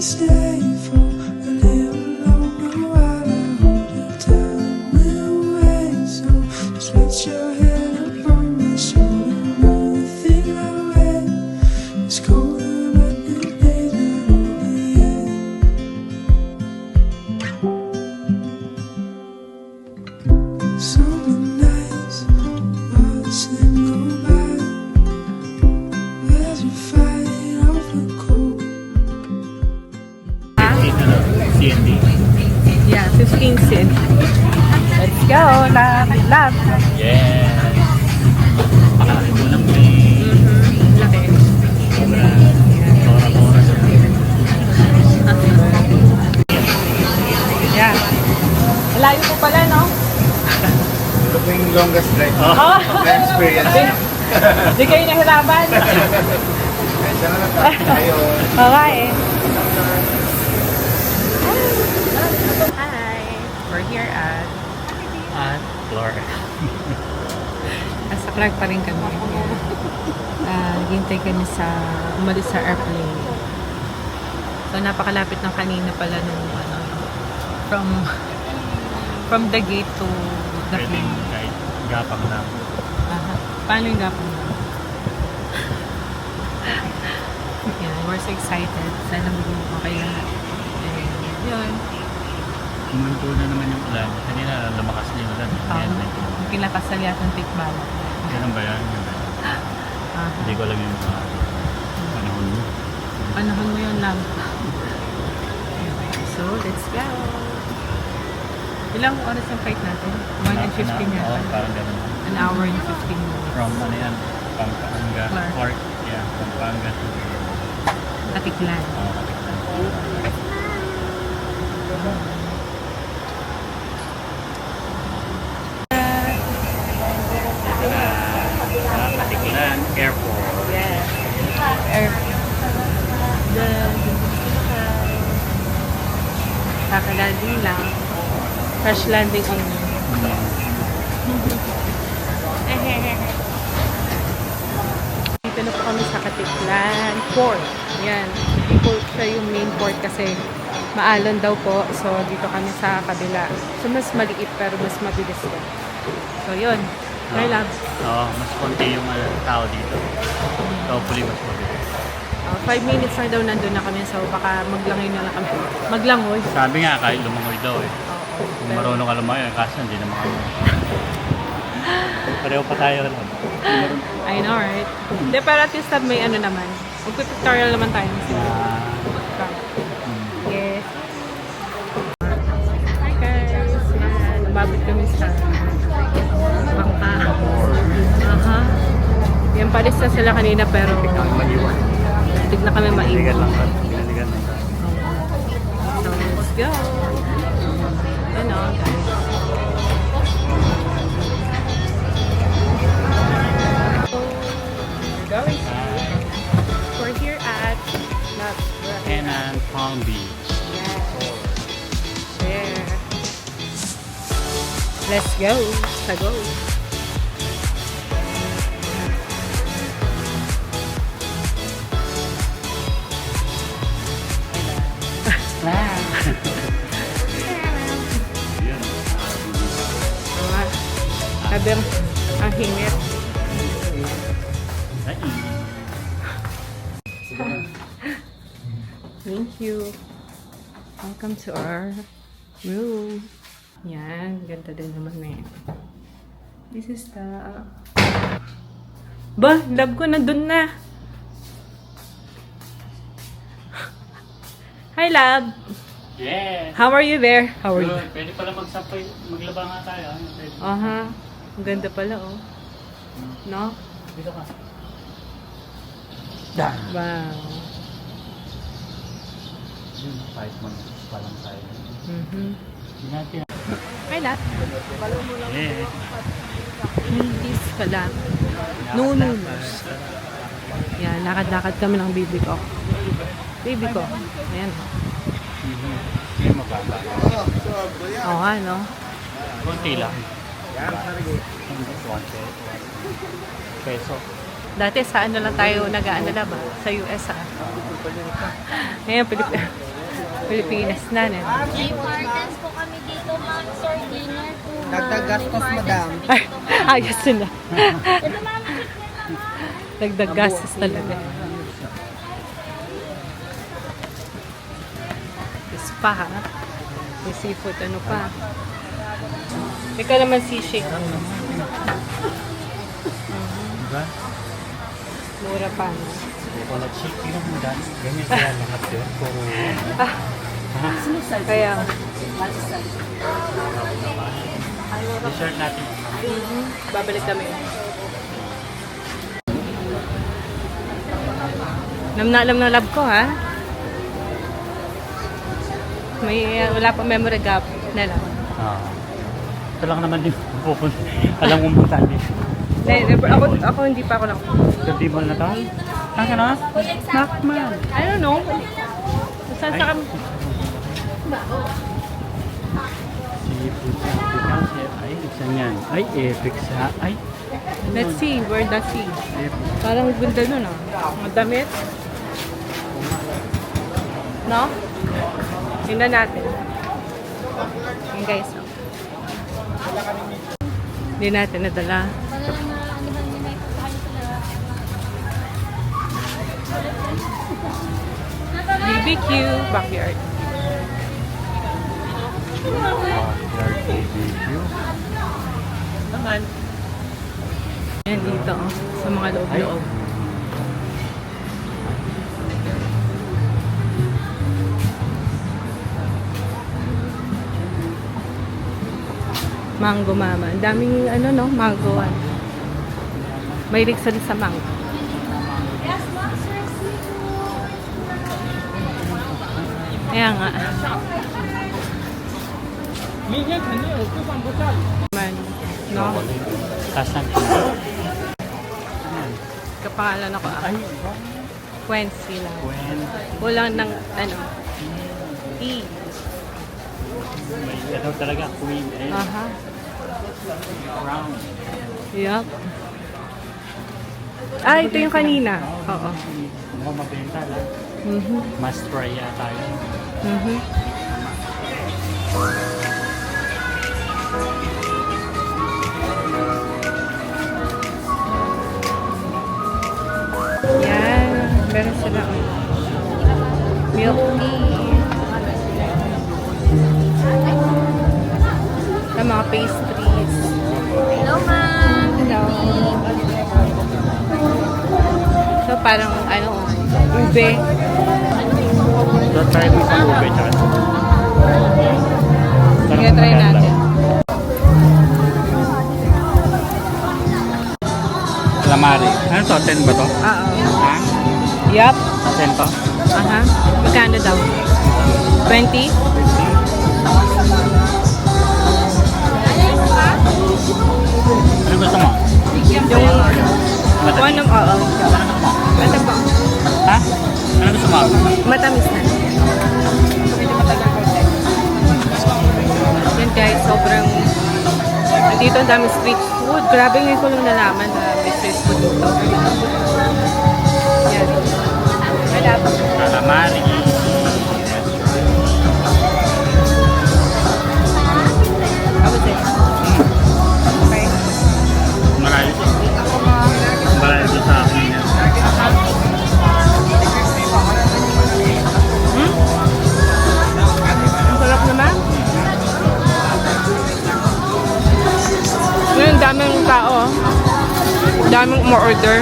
stay for a little longer while I hold you down away. So just put your head up on my shoulder, nothing I wear is colder, but the day's not over yet. Summer nights while the sun go by, as we fight off the cold. CND. Yeah, 15 cents. Let's go, love, love. Yes. Laki po ng plane. Laki. Tora-tora siya. Yeah. Malayo po pala, no? Ito po yung longest drive Oh. na experience. Di kayo nahirapan. Kaya na tayo. Okay. Hi. We're here at Florida. Nasa Clark pa rin kami. Hintay kami sa umalis sa airplane. So napakalapit ng kanina pala nung from the gate to the Pwedeng plane. kahit gapang lang. Aha. Paano yung gapon na? Yeah, we're so excited. Sana maging okay lahat. And yun. Kumunto na naman yung ulan. Kanina lumakas na yung ulan. Ayan, Kinakasal yata ng tikbala. ganun ba yan? Ganun ba yan? Aha. Hindi ko alam yung mga panahon mo. Panahon mo yun lang. So, let's go. Ilang oras yung flight natin? 1 and 15 yata. Oo, parang ganun. An hour and 15 minutes. From ano yan? Pampanga. Clark. Clark. Yeah, Pampanga to Katiklan. Katiklan. Katiklan Airport. Yes. Kakalanding lang. Crash landing only. Dito na po kami sa Katiklan Port. Yan. Hindi po siya yung main port kasi maalon daw po. So, dito kami sa kabila. So, mas maliit pero mas mabilis din. So, yun. My love. Oo, mas konti yung tao dito. Hopefully mas konti. 5 minutes na daw nandun na kami. So, baka maglangoy na lang kami. Maglangoy. Sabi nga kahit lumangoy daw eh. Oo. Kung marunong ka lumangoy, kaso hindi naman kami. Pareho pa tayo lang. I know, right? Hindi, pero at least may ano naman. Mag-tutorial naman tayo ng sila. Yes. Hi guys. Yan. Umabot kami sa bangka. Aha. Yan, palis na sila kanina pero tig na kami Ligan maiwan. lang. Ligan lang. So, let's go. Yan o, guys. We're going. We're here at Kenan Palm Beach. Yes. There. Let's go. Sa go. Sabi ang hingit. Thank you. Welcome to our room. Yan, ganda din naman eh. This is the... Ba, love ko nandun na. Hi, love. Yeah! How are you there? How are you? Good. Pwede pala magsapay. Maglaba nga tayo. Pwede. Aha. Ang ganda pala, oh. No? Dito ka. Wow. Yun, 5 months pa lang tayo. Mhm. Hindi natin. Hi, love. Yeah. Hindis pala. Nunus. Yan, lakad-lakad kami ng baby ko. Baby ko. Ayan. Hindi mababa. Oo nga, no? Konti lang. Peso. Dati sa ano lang tayo nag-aanala ba? Sa US, ah. Ngayon, Pilipinas na. May partners po kami dito, ma'am. Sir, dinner po. Dagdag gastos, madam. Ay, ayos na. Ito, ma'am. Dagdag gastos talaga. Spa ha. May seafood, ano pa. Ikaw naman sisig. Diba? Mura pa. No? Coconut shake yun ang dami. Ganyan kaya lahat yun. Puro... Kaya, T-shirt natin. babalik kami. Alam na love ko ha. May wala pa memory gap na lang. Ito lang naman din pupunta. Alam mo punta din. Ako hindi pa ako lang. Gabi mo na to? Saan ka na? Nakman. I don't know. Saan sa kami? Seafood sa ay, saan yan? Ay, epic sa... Ay, Let's see. Where the sea? epic. Parang ganda nun ah. Mga damit. No? Tingnan natin. Yan guys. Oh. Hindi natin nadala. Para lang na, ano ba nila, ipagkahan sila. BBQ backyard. BBQ. Naman. Yan dito oh, sa mga loob-loob. Mango mama. Ang daming ano no, mango. Mahilig sila sa mango. Yes, ma'am, sir. Kaya nga. Man, no? Kasan? Kapangalan ako ah. Ay, Quincy lang. when... Kulang ng ano. E. May ito talaga, queen. Eh, Aha. crown. Yup. Ah, ito yung kanina. Oo. Mukhang mabenta lang. Mhm. Must try yata yun. Mhm. Yan. Meron sila. Milk tea. Sa mga pastries. Hello, ma'am. Hello. So, parang ano, ube. So, try mo sa ube, tsaka. Sige, try natin. Calamari. Ano to? 10 ba to? Oo. Ha? Yup. 10 to? Aha. Magkano daw? 20? Ano gusto mo? Yung Matamis. one of, oo. Ito po. Ha? Ano gusto mo? Matamis na. Yan guys, sobrang dito ang dami street food. Grabe ngayon ko lang nalaman na may street food dito. Yan. Wala pa. Calamari. Tapos eh. Okay. Malayo to. Malayo to sa akin yan. Ang sarap naman. Ngayon, daming tao. Daming umorder.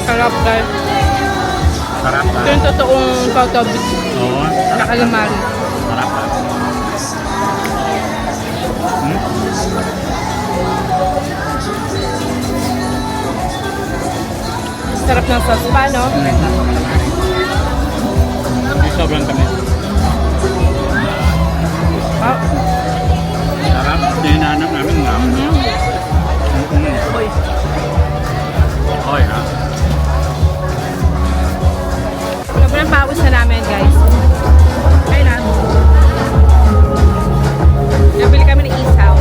Sarap guys. Sarap Ito ha? yung totoong kautobis Oo. na calamari. Sarap ha? Hmm? Sarap ng sauce pa, no? Hindi sobrang tamis. Oh. Sarap. Hinahanap namin nga. Uy. Oy ha? Sobrang pawis na namin, guys. Ayun na. Nabili kami ng isaw.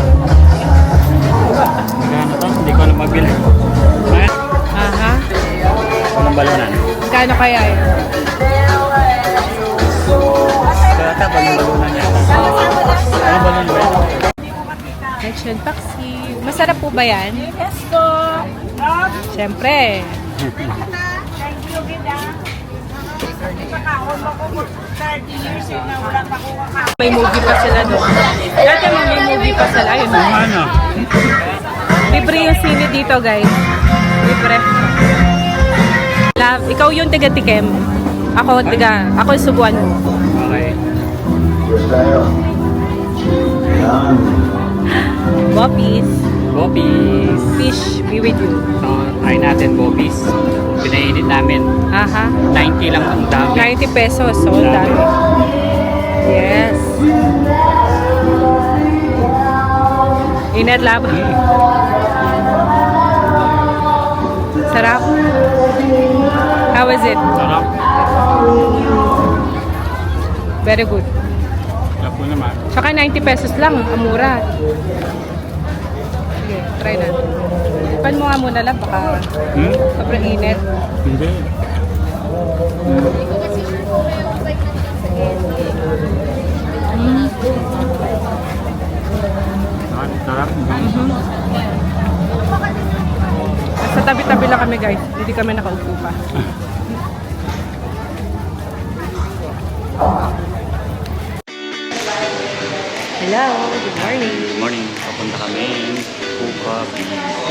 Magkano to? Hindi ko alam mabili. Ay, Aha. anong balunan? Magkano kaya yun? Kaya balon-balunan niya. Ano balon ba yun? Lechon paksi. Masarap po ba yan? Yes po. Siyempre. May movie pa sila doon. Dati may movie pa sila. Yun. Ano? Libre yung sine dito, guys. Libre. Love, ikaw yung tiga-tikem. Ako yung subuan mo. Okay. Boppies. Boppies. Fish be with you. So, try natin Boppies. Pinainit namin. Aha. 90 lang ang dami. 90 pesos. So, ang dami. Yes. Inat lab. Sarap. How is it? Sarap. Very good. Sarap po naman. Tsaka 90 pesos lang. Ang mura. Sige, try natin. Pan mo nga muna lang. Baka sobrang init. Hindi. Sarap. Sa tabi-tabi lang kami, guys. Hindi kami nakaupo pa. Hello, good morning. Good morning. Papunta kami. Puka.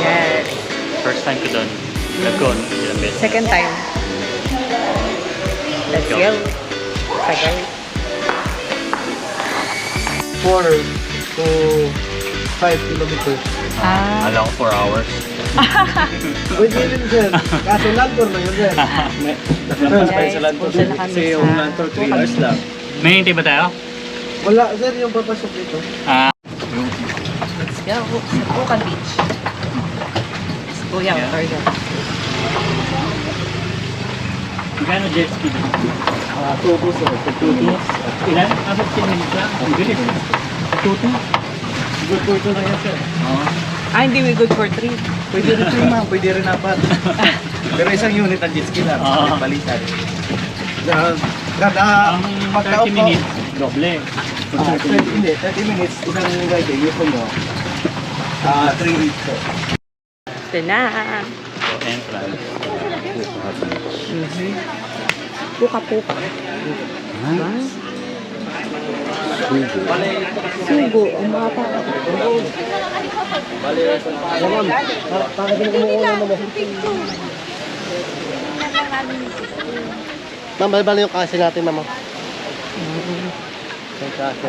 Yes. First time ko doon. Lagon. Ilang beses. Second time. Let's Go. go. Sagay. 4 to 5 kilometers. Ah. Alam ko 4 hours. Pwede rin sir. Kaso landor na yun sir. Guys, punta na kami sa 3 hours lang. May hintay ba tayo? Wala sir yung papasok dito. Let's go. Sa Puka Beach. Let's go yung order. Magkano jet ski doon? 2 sir. 2 Ilan? 15 minutes lang. Ang bilis. 2 Good for 2 na yan sir. Oo. Ah, hindi we good for 3. Pwede rin 3 ma'am. Pwede rin 4. Pero isang unit ang jet ski lang. Oo. Palitan. Kada Ang pagka 30 minutes, doble. 30 minutes, isang ride, yun po nyo. 3 weeks po. Ito na. So, entrance. Puka-puka. Sugo. Ang mga pa. Para din kumuuna mo. Ma'am, bali yung kasi natin, ma'am. Yung kasi.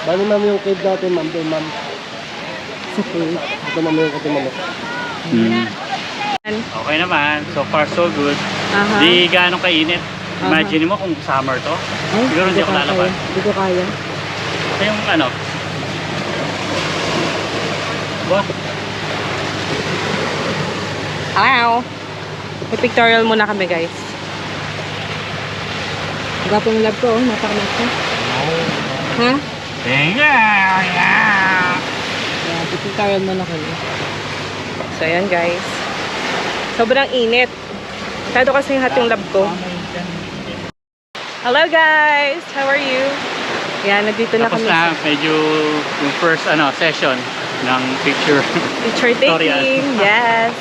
Bali, ma'am, yung cave natin, ma'am. Doon, ma'am. Sa pool. Ito, ma'am, yung kasi, ma'am. Okay naman. So far, so good. Aha. Di gaano kainit. Imagine mo kung summer to. Siguro hindi ako lalabas. Hindi ko kaya. Ito yung ano. What? Hello! May pictorial muna kami, guys. Gwapo ng lab ko, oh. Napakamat ko. Ha? Yeah. Yeah, pictorial muna kami. So, ayan, guys. Sobrang init. Masyado kasi hot yung lab ko. Hello, guys! How are you? Yan, nandito na Tapos kami na, medyo yung first session ng picture. picture Tutorial. taking. Yes,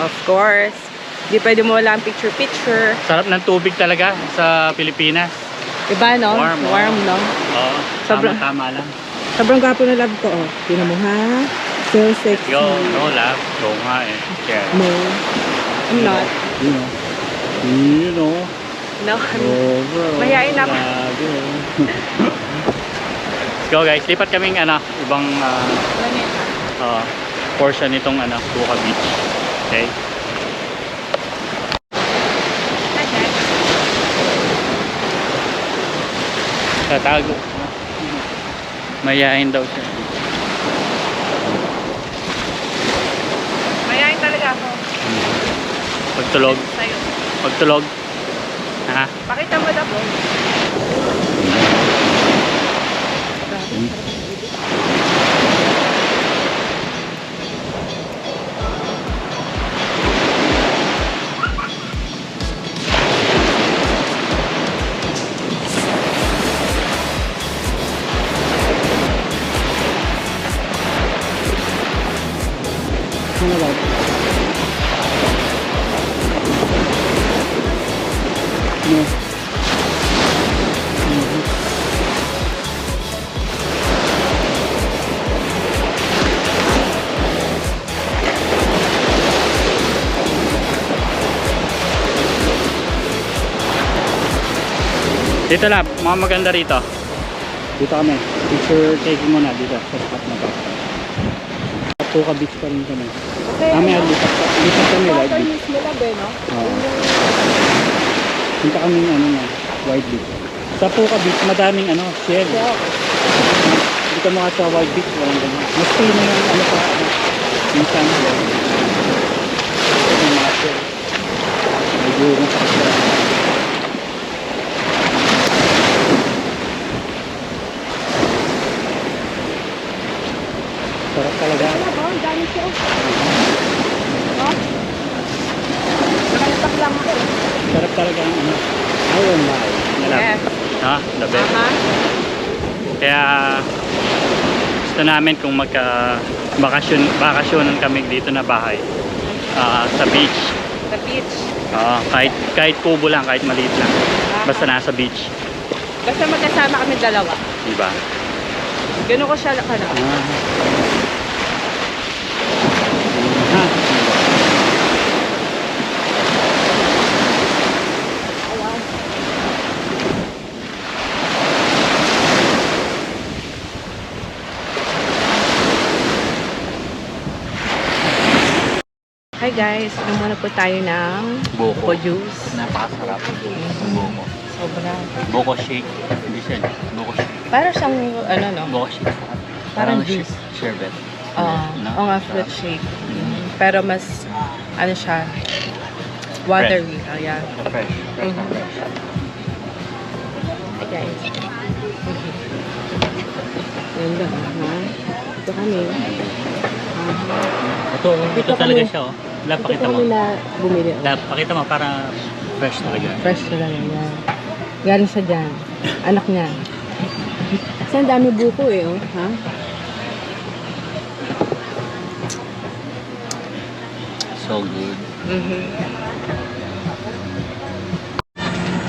of course. Hindi pwede mo wala ang picture-picture. Sarap ng tubig talaga sa Pilipinas. Diba, no? Warm, oh. Warm, no? Oo, Sobrang- tama lang. Sobrang gwapo na love ko, oh. Tingnan mo, ha? So sexy. Yo, no love. Go nga eh. Yeah. No. I'm not. You know. No, I'm not. Mahihain ako. Let's go guys. Lipat kaming ibang portion nitong Puka Beach. Okay. Tatago. Mayayain daw siya. Mahihain talaga ako. Pagtulog. Sa'yo. Pagtulog. Ha? Pakita mo na po. mo na ba? No. Dito lang, mga maganda rito. Dito kami. Picture taking muna dito sa spot na to. Puka Beach pa rin kami. Mamaya lipat kami White Beach. Oo. Punta kami White Beach. Sa Puka Beach, madaming shell. Dito mga sa White Beach, walang ganyan. Mas free na yung yung sand. Yung mga shell. Medyo masakit. Sarap talaga. Ang dami siya. No? Nakalipak lang ako. Sarap talaga ang Iron Mile. Yes. Ha? The best. Kaya gusto namin kung bakasyonan kami dito na bahay. Sa beach. Sa beach. Kahit kubo lang, kahit maliit lang. Basta nasa beach. Basta magkasama kami dalawa. Diba? Gano'n ko siya nakala. Hi guys, inom muna po tayo ng Buko. juice. Napakasarap. Buko. Sobra. Buko shake. Hindi siya. Buko shake. Para siyang, Buko shake. Parang juice. Sherbet. Oo nga, fruit shake. Pero mas, siya, watery. Ayan. Fresh. Fresh na Mhm. fresh. Hi guys. Ganda, ha? Ito kami. Ito talaga siya, oh. Lab, pakita mo. na bumili. Lab, pakita mo para fresh talaga. Fresh talaga yan. Galing siya dyan. Anak niya. Kasi ang dami buko oh. Ha? So good.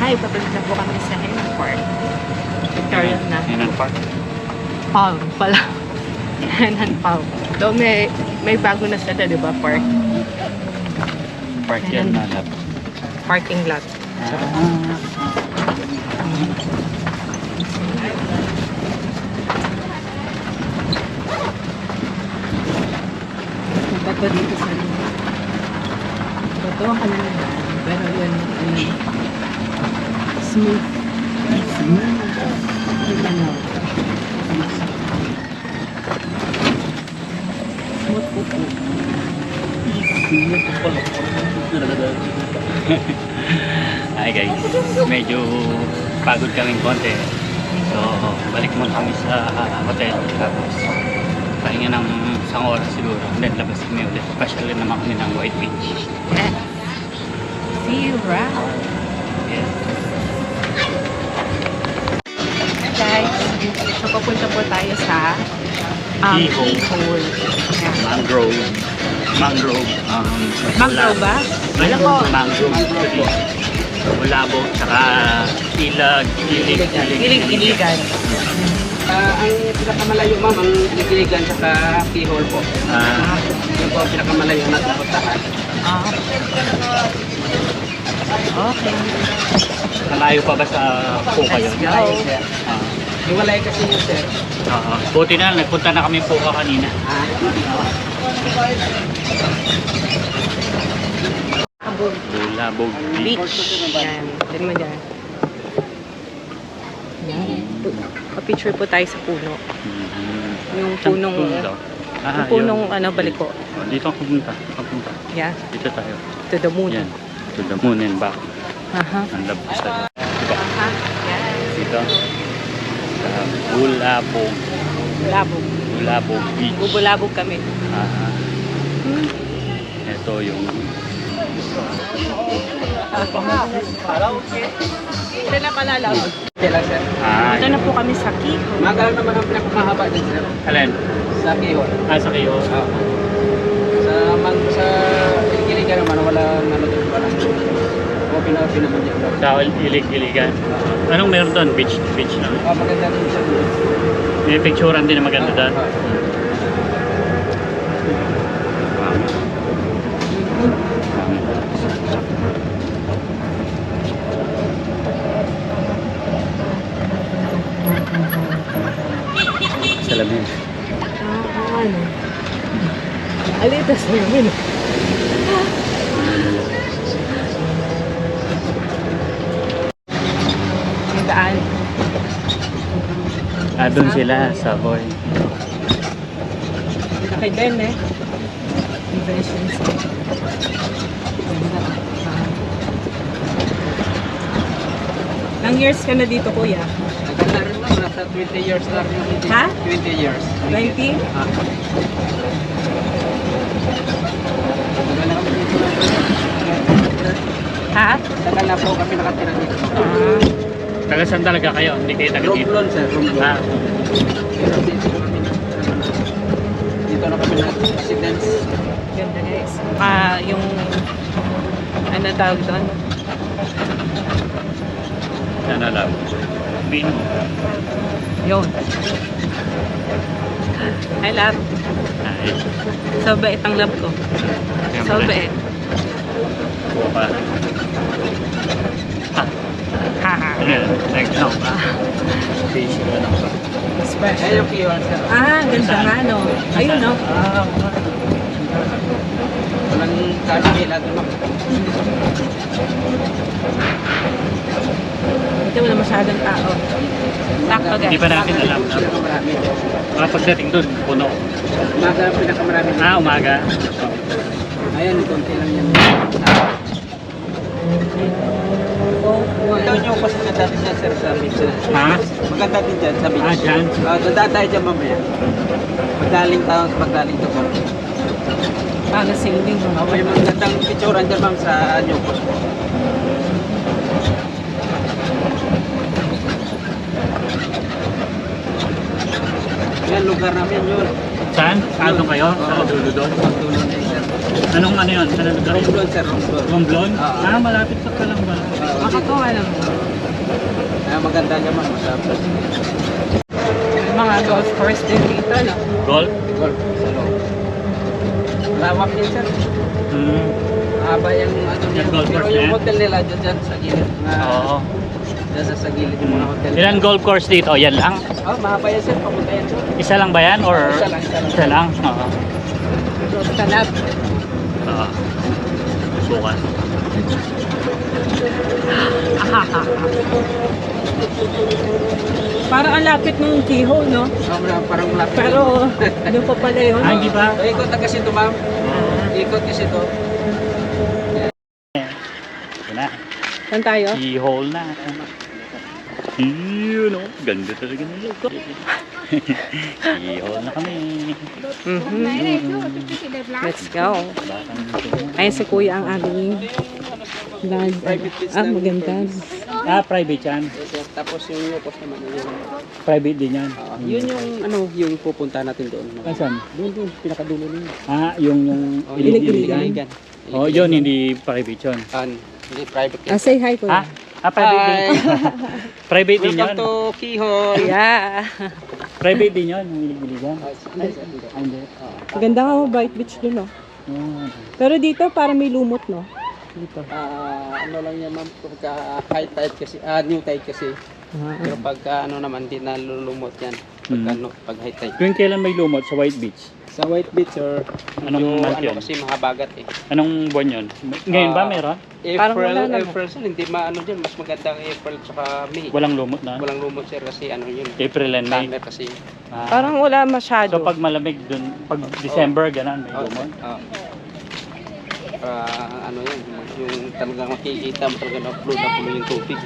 Hi, papunta po kami sa Henan Park. Victoria na. Henan Park. Palm pala. Henan Palm. So may bago na sila, di ba? Park. Park yan na lab. Parking lot. Bato dito sa bato ang kanina. Pero yan, smooth. Smooth po po. Hi guys, medyo pagod kaming konti. So, balik muna kami sa hotel. Tapos, pahinga ng isang oras siguro. Then, labas kami ulit. Pasyal naman kami ng White Beach. Yes. See you around. Yes. Hi guys, so papunta po tayo sa Keyhole. Keyhole. Yeah. Mangrove. Mangrove. Mangrove ba? Alam ko. Mangrove. Bulabog, tsaka ilag, Ilig-iligan. Ang pinakamalayo ma'am, ang Iligan sa Keyhole po. Yun po ang pinakamalayo natin puntahan. Okay. Malayo pa ba sa Puka yun? Let's go. Hiwalay kasi yun sir. Buti na, nagpunta na kami Puka kanina. Bulabog Beach. Beach. Yan. Diyan mo dyan. Yan. Pa-picture po tayo sa puno. Yung punong, yung punong baliko. Dito ako pumunta. Yeah. Dito tayo. To the moon. Yan. To the moon and back. Aha. Ang labas tayo. Diba? Yes. Dito. Bulabog. Labog. Bulabog Beach. Bubulabog kami. Ito yung Ito na palalabog. Okay lang sir. Ito na po kami sa Keyhole. Magalang naman ang pinakamahaba din sir. Alin? Sa Keyhole. Sa kayo. Sa Sa ilig-iligan. Anong meron doon? Beach lang. Maganda rin siya. May picturean din na maganda doon. Salamin. Ano? Alitas na yun. May daan. Doon sila sa boy. Kay Ben eh. Inventions. Ilang years ka na dito, kuya? Maganda rin lang. Nasa 20 years lang yung hindi. Ha? 20 years. 20? Ah. Maganda kami dito lang. Ha? Tagal na po kami nakatira dito. Taga saan talaga kayo? Hindi kayo taga dito? Romblon, sir. Romblon. Ah, Dito na kami na-residence. Ganda guys. Yung ano tawag doon? sana lang. Bin. Yun. I love. Ay, So bait ang love ko. So bait. buka. Haha. Nag-out pa. Fish ko lang pa. Ay, yung keyhole, sir. Ganda nga no. Ayun no. Walang kanila doon. Ito wala masyadong tao. Sakto guys. Hindi pa natin alam na. Pinakamarami. Pagdating doon, puno. Umaga ang pinakamarami. Umaga. Ayan, konti lang yan. Ikaw nyo kasi maganda din dyan, sir, sa beach. Ha? Maganda din dyan sa beach. Dyan? Dadaan tayo dyan mamaya. Pagdaling tayo, pagdaling to po. Para sailing. May magandang picturean dyan, ma'am, sa Nyokos po. Yan, lugar namin yun. Saan? Saan kayo? Sa dulo doon? Dulo na yun, sir. Anong ano yun? Ano lugar? Romblon, sir, Romblon. Romblon? Oo. Malapit sa lang ba? Makatuwa lang. Maganda dyan, ma'am, masarap. May mga golf course din dito no. Golf? Golf, sa loob. Lawak din, sir. Mahaba yung ano niya. Yung golf Pero course yung na yan? hotel nila dyan sa gilid. Oo. Dyan sa gilid yung mga hotel. Ilan golf course dito? Yan lang? Mahaba yan, sir. Papunta yan, sir. Isa lang ba yan? Or Isa lang, isa lang. Isa lang? Oo. Talab. Oo. Bukas. Parang ang lapit ng keyhole no. Parang malapit. Pero doon pa pala yun. Hindi ba? Ikot na kasi ito, ma'am. Ikot kasi ito. Ito na. Saan tayo? Keyhole na. Yun o. Ganda talaga nila ito. Keyhole na kami. Let's go. Ayun si kuya ang aming vlog. Maganda. Private yan. Yes, sir. Tapos yung Nyokos naman. Private din yan. Yun yung ano, yung pupunta natin doon. Saan? Doon, pinakadulo niyo. Yung ilig-iligan. Ilig-iligan. Oh, yun, hindi private yun. Hindi private. Say hi kuya. Private din. Private din yun. Welcome to Keyhole. Yeah. Private din yun, yung ilig-iligan. Hindi. Maganda nga Bright Beach dun no. Pero dito para may lumot no. Dito. Ano lang yan, ma'am, pagka high tide kasi, new tide kasi. Pero pagka ano naman, di nalulumot yan. Pag high tide. Kung kailan may lumot sa White Beach? Sa White Beach or Anong month yun? kasi mahabagat eh. Anong buwan yun? Ngayon ba meron? Parang wala naman. April, hindi maano dyan, mas maganda ang April tsaka May. Walang lumot na? Walang lumot, sir, kasi ano yun. April and May? Summer kasi. Parang wala masyado. So pag malamig dun, pag December, ganun, may lumot? Ano yan, yung talagang makikita mo talaga na flow na pulo yung tubig.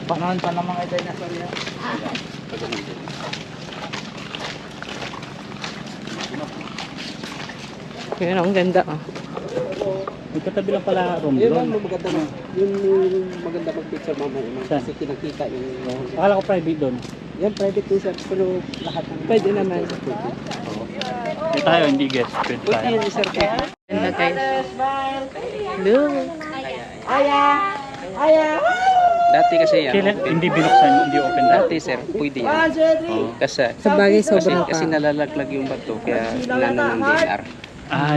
Panahon pa ng mga dinosaur yan. Yun ang ganda oh. May katabi lang pala Yun Romblon. lang, maganda na. Yun maganda mag-picture mamaya. Saan? Kasi kinakita yung... Akala ko private doon. Yan, private din, sir. Pero lahat ng... Pwede naman. tayo, hindi guys. Pwede Pwede tayo. yan, sir. Ganda guys. Look. Dati kasi yan. Kailan, open. hindi binuksan, hindi open Dati sir, pwede yan. Oh. Kasi, Sa bagay, sobrang kasi nalalaglag yung bato, kaya inano ng DNR.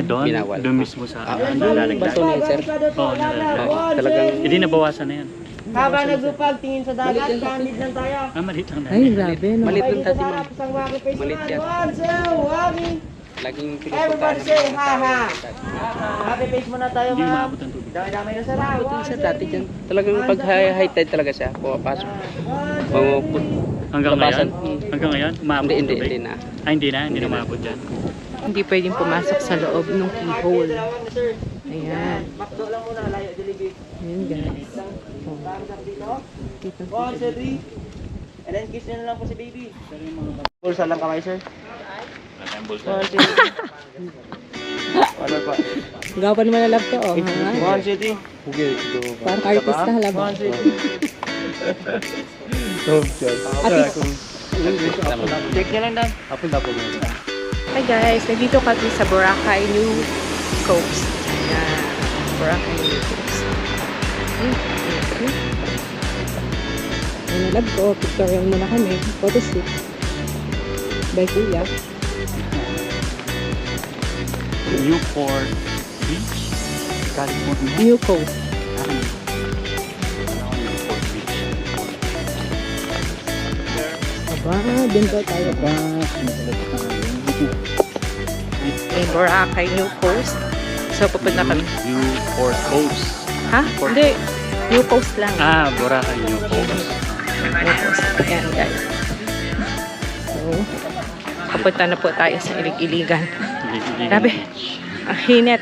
Doon. Binawal. Doon mismo sa Yung nalalagdag. bato na yan, sir. Oo, nalalagdag. Oo, talagang Hindi nabawasan na yan. Habang naglupag, tingin sa dagat, candid lang tayo. Maliit lang na. Ay, grabe, no? malit lang dati ma'am. Isang waki face Malit naman. yan. 1, 2, walking. Laging Everybody pinupuntahan say, ng ha, ha. tao. Happy face muna tayo, Hindi ma'am. maabot ang tubig. Damay na sarap. Ito sa dati dyan. Talagang pag high tide talaga siya, pumapasok. Pumuput. Hanggang ngayon? Labasan. Hanggang ngayon? Maabot Hindi, ang tubig? hindi na. Hindi na. Hindi na maabot dyan. Hindi pwedeng pumasok sa loob ng keyhole. Ayan. Makdo lang muna, layo, diligi. Ayan guys. Thumbs up dito. Dito. 1, 2, 3. And then kiss nyo na lang po si baby. Bulsa lang kamay, sir. Wala tayong bulsa. 1, 2, 3. Wala pa. Gawa pa naman na love to, oh. 1, 2, 3. Parang artist na halab. 1, 2, 3. Ate, Check nyo lang, Dan. hi guys, nandito kami sa Boracay New Coast. Ayan, Boracay New Coast. Ayan, love ko. Pictorial muna kami. Photoshoot. Bye, kuya. Newport Beach, California. New Coast. Newport Beach. Aba, dun daw tayo. Ayan, Boracay New Coast. So, pupunta kami. Newport Coast. Ha? Hindi. New Coast lang. Boracay Newport. New Coast. Ayan, guys. So, pupunta na po tayo sa Ilig-Iligan. Grabe. Ang hinit.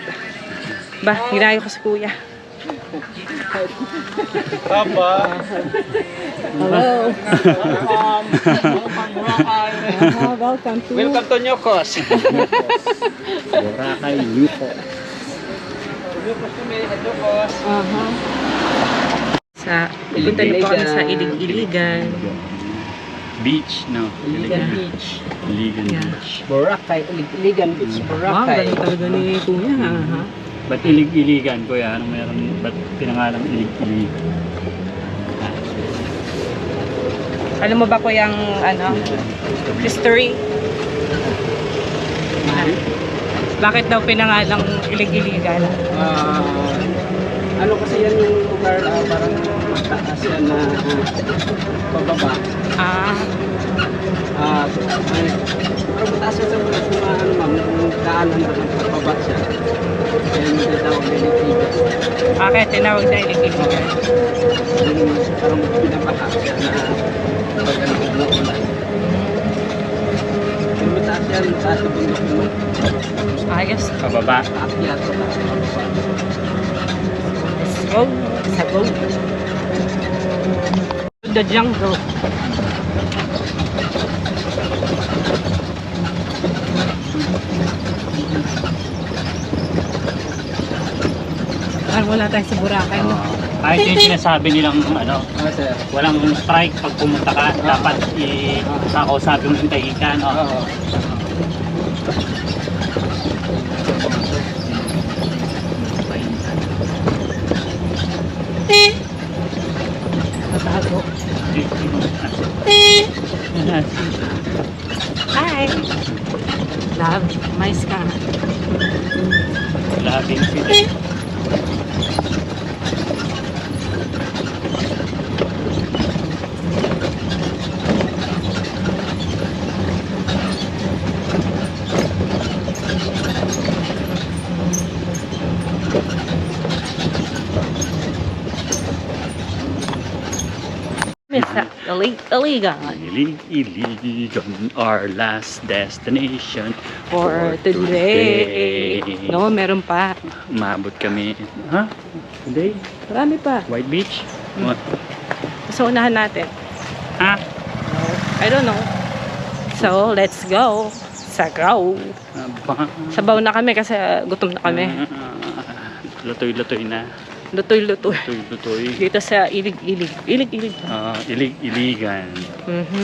Ba, ginayo ko si kuya. Hello. Welcome to Welcome to Nyokos. Boracay Newport. Nyokos kami, Nyokos. Pupunta na po kami sa Ilig-Iligan. Beach, no? Iligan Beach. Iligan Yeah. Beach. Boracay, Iligan Beach, Wow, Boracay. ganun talaga ni kuya. Ba't ilig-iligan, kuya? Anong meron? Ba't pinangalang ilig-ilig? Alam mo ba ko yung history? Bakit daw pinangalang Ilig-Iligan? Ano kasi yan yung lugar parang mataas yan na pababa. Parang mataas yan sa mga ano ma'am, yung daanan na pababa siya. Kaya yung tinatawag na Iligan. Bakit tinawag na Ilig-Iligan? Yung parang pinabaha siya na pag ano umuulan. Yung mataas yan, mataas yung bundok mo. Ayos. Pababa. Paakyat sa taas. Let's go. Sa go. The jungle. Parang wala tayo sa Boracay. No? Kahit yung sinasabi nilang Sir. walang strike pag pumunta ka, dapat kakausapin mo yung tahikan. Oo. Natago. Hi. Love, mais ka. Labing sila. Misa, Iligan. Ilig-iligan, our last destination For today. No, meron pa. Maabot kami. Ha? Today? Marami pa. White Beach? So, unahan natin. Ha? I don't know. So, let's go. Sagaw. Sabaw na kami kasi gutom na kami. Lutoy-lutoy na. Lutoy-lutoy. Lutoy-lutoy. Dito sa Ilig-Ilig. Ilig-Ilig. Ilig-iligan. Mhm.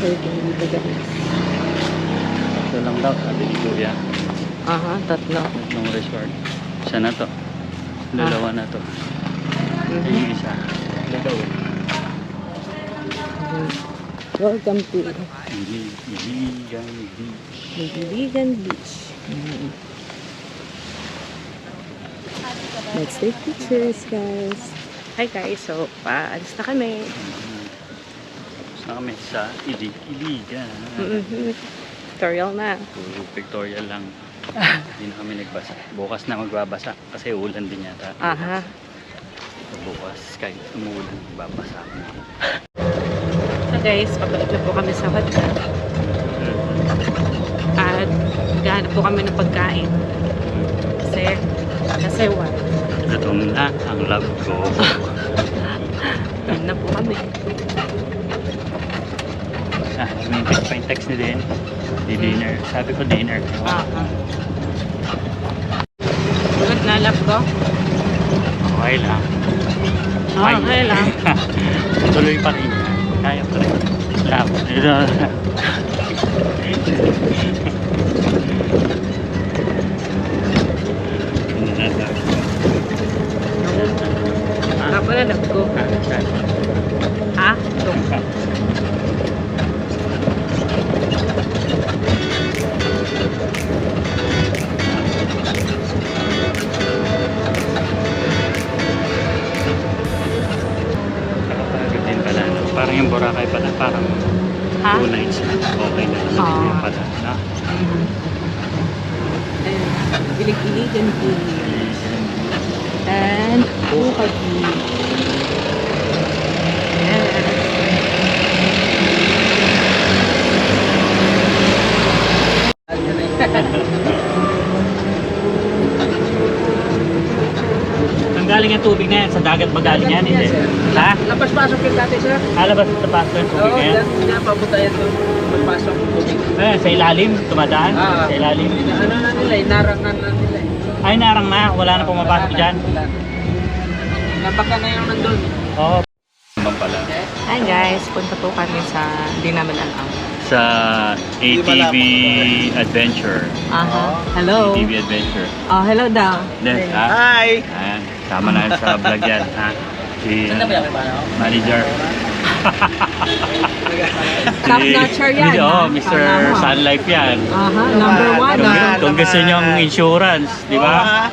sardine dito guys. Ito lang daw, sabi ni Kuya. Aha, tatlo. Tatlong resort. Isa na to. Dalawa na to. Yung isa. Dalawa. Welcome to Iligan Beach. Iligan Beach. Let's take pictures, guys. Hi guys, so paalis na kami. Tapos na kami sa Iligan. Tutorial na. Puro pictorial lang. Hindi na kami nagbasa. Bukas na magbabasa kasi ulan din yata. Aha. So, bukas kahit umuulan, babasa kami. So guys, pabalik na po kami sa hotel. At maghahanap po kami ng pagkain. Kasi what? Gutom na ang love ko. Doon na po kami. Mintis pa yung text ni Den. Di dinner. Sabi ko dinner. Good na love ko. Okay lang. Okay lang. Tuloy pa rin. Kaya pa rin. Love. Ako na love ko. Ha? Ito. Nakapagod din pala. Parang yung Boracay pala. Parang Ha? 2 nights na. Okay na lang. Yung pala. No? Ilig-iligan Beach. And Buka Beach. Ang galing yung tubig na yan, sa dagat ba galing yan? Hindi. Ha? Labas-pasok yung dati, sir. Labas sa pasto yung tubig na yan? Yan papunta yan doon. Magpasok yung tubig. Sa ilalim, tumadaan? Ah. Sa ilalim. Ano na nila, narangan na nila. Ay, narang na. Wala na pumapasok dyan. Napaka na yung nandun. Oo. Naman pala. Hi guys, punta po kami sa hindi naman alam. Sa ATV Adventure. Aha. Hello. ATV Adventure. Oh, hello daw. Then, Hi! Ayan, sama na sa vlog yan. Ha? Si manager. Top notcher yan. Oo, ha? Mr. Tama mo. Sun Life yan. Aha, number one. Kung gusto nyo ang insurance, di ba?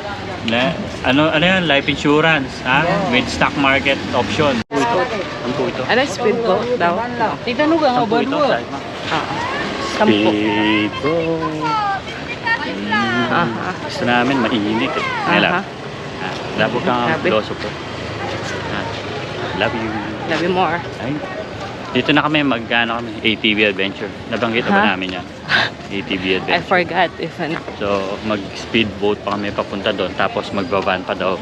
Ano yun? Life insurance, ha? With stock market option. Ang po ito. Ano speedboat daw? Titanong ang Ang po ito. Sampo. Speedboat. Aha. Gusto namin mainit eh. Aha. Labo kang Grabe. loso po. Love you. Love you more. Ay. Dito na kami mag-ano kami, ATV Adventure. Nabanggit na ba namin yan? ATV I Adventure. forgot if ano. So, mag-speedboat pa kami papunta doon. Tapos magbaban pa daw.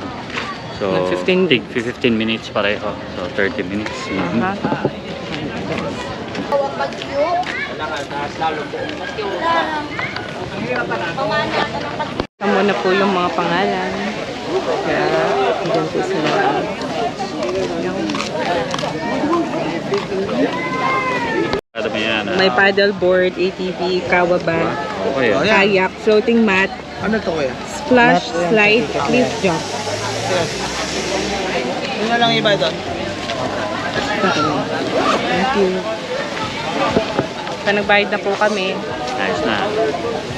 So, Mag 15 tig 15 minutes pareho. So, 30 minutes. Aha. Tama na po yung mga pangalan. Kaya, dyan po sila. Ano ba yan? May paddleboard, ATV, kawaban, Okay. kayak, floating mat, Ano to kuya? splash, slide, cliff jump. Ano lang iba doon? Thank you. Nagbayad na po kami. Nice na.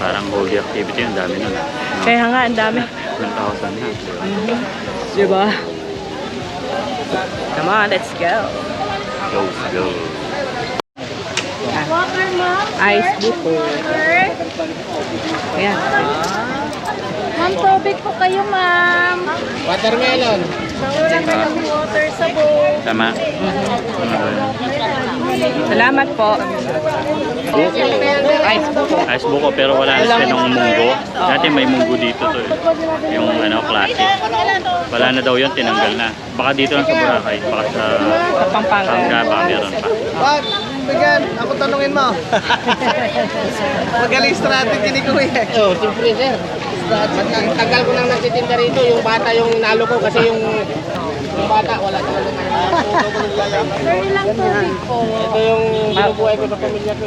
Parang holy activity. Ang dami nun. Kaya nga, ang dami. 1,000 na. Diba? Come on, let's go. Go, go. Water, ma'am. Ice buko. Ayan. Ma'am, tubig po kayo, ma'am. Watermelon. Wala ka ng water sa bowl. Tama. Salamat po. Ice buko. Ice buko pero wala na siya ng munggo. Dati may munggo dito to eh. Yung ano, classic. Wala na daw yun, tinanggal na. Baka dito lang sa Boracay. Baka sa Pampanga. Pangga meron pa. Wag! Bigyan! Ako tanungin mo. Magaling strategy ni Kuya. Oh, siyempre sir. Tagal ko nang nagtitinda rito, yung bata yung inalo ko kasi yung bata wala talaga ngayon. Sir, ilang tubig po? Ito yung binubuhay ko sa pamilya ko.